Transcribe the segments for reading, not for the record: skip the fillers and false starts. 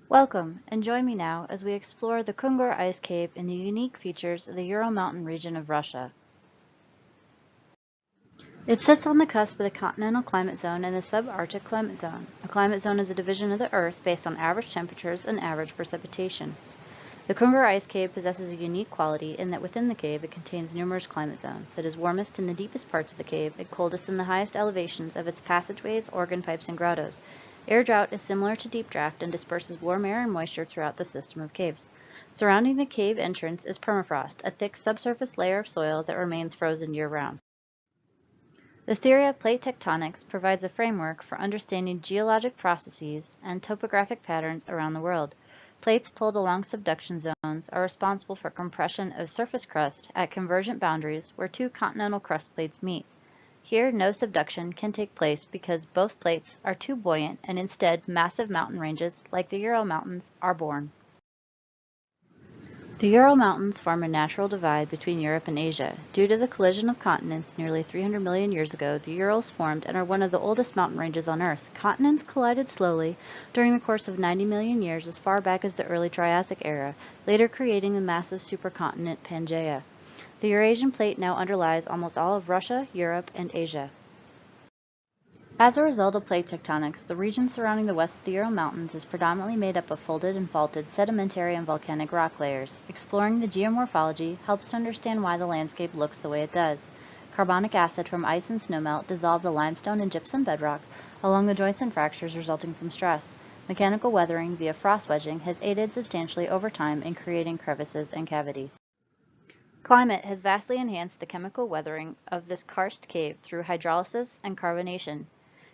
Welcome, and join me now as we explore the Kungur Ice Cave and the unique features of the Ural Mountain region of Russia. It sits on the cusp of the continental climate zone and the subarctic climate zone. A climate zone is a division of the Earth based on average temperatures and average precipitation. The Kungur Ice Cave possesses a unique quality in that within the cave it contains numerous climate zones. It is warmest in the deepest parts of the cave and coldest in the highest elevations of its passageways, organ pipes, and grottos. Air drought is similar to deep draft and disperses warm air and moisture throughout the system of caves. Surrounding the cave entrance is permafrost, a thick subsurface layer of soil that remains frozen year-round. The theory of plate tectonics provides a framework for understanding geologic processes and topographic patterns around the world. Plates pulled along subduction zones are responsible for compression of surface crust at convergent boundaries where two continental crust plates meet. Here, no subduction can take place because both plates are too buoyant and instead massive mountain ranges, like the Ural Mountains, are born. The Ural Mountains form a natural divide between Europe and Asia. Due to the collision of continents nearly 300 million years ago, the Urals formed and are one of the oldest mountain ranges on Earth. Continents collided slowly during the course of 90 million years as far back as the early Triassic era, later creating the massive supercontinent Pangaea. The Eurasian plate now underlies almost all of Russia, Europe, and Asia. As a result of plate tectonics, the region surrounding the west of the Ural Mountains is predominantly made up of folded and faulted sedimentary and volcanic rock layers. Exploring the geomorphology helps to understand why the landscape looks the way it does. Carbonic acid from ice and snowmelt dissolve the limestone and gypsum bedrock along the joints and fractures resulting from stress. Mechanical weathering via frost wedging has aided substantially over time in creating crevices and cavities. Climate has vastly enhanced the chemical weathering of this karst cave through hydrolysis and carbonation,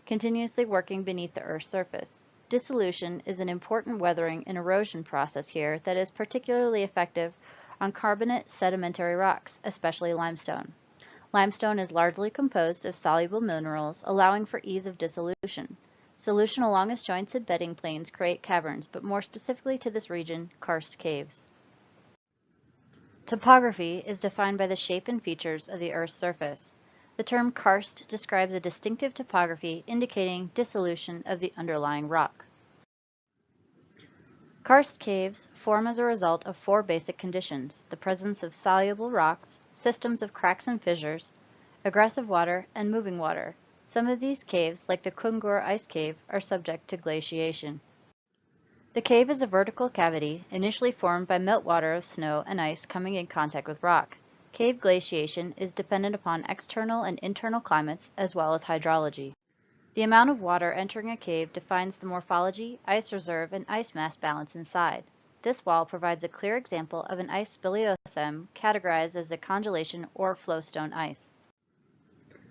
continuously working beneath the Earth's surface. Dissolution is an important weathering and erosion process here that is particularly effective on carbonate sedimentary rocks, especially limestone. Limestone is largely composed of soluble minerals, allowing for ease of dissolution. Solution along its joints and bedding planes create caverns, but more specifically to this region, karst caves. Topography is defined by the shape and features of the Earth's surface. The term karst describes a distinctive topography indicating dissolution of the underlying rock. Karst caves form as a result of four basic conditions: the presence of soluble rocks, systems of cracks and fissures, aggressive water, and moving water. Some of these caves, like the Kungur Ice Cave, are subject to glaciation. The cave is a vertical cavity initially formed by meltwater of snow and ice coming in contact with rock. Cave glaciation is dependent upon external and internal climates as well as hydrology. The amount of water entering a cave defines the morphology, ice reserve, and ice mass balance inside. This wall provides a clear example of an ice speleothem categorized as a congelation or flowstone ice.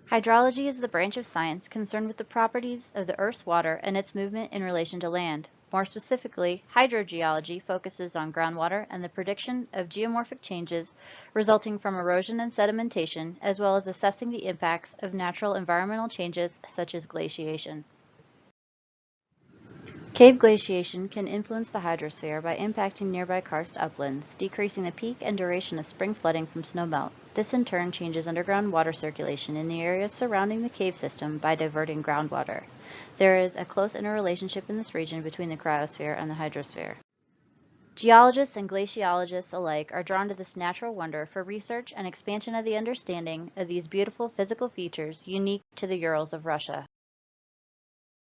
Hydrology is the branch of science concerned with the properties of the Earth's water and its movement in relation to land. More specifically, hydrogeology focuses on groundwater and the prediction of geomorphic changes resulting from erosion and sedimentation, as well as assessing the impacts of natural environmental changes such as glaciation. Cave glaciation can influence the hydrosphere by impacting nearby karst uplands, decreasing the peak and duration of spring flooding from snowmelt. This in turn changes underground water circulation in the areas surrounding the cave system by diverting groundwater. There is a close interrelationship in this region between the cryosphere and the hydrosphere. Geologists and glaciologists alike are drawn to this natural wonder for research and expansion of the understanding of these beautiful physical features unique to the Urals of Russia.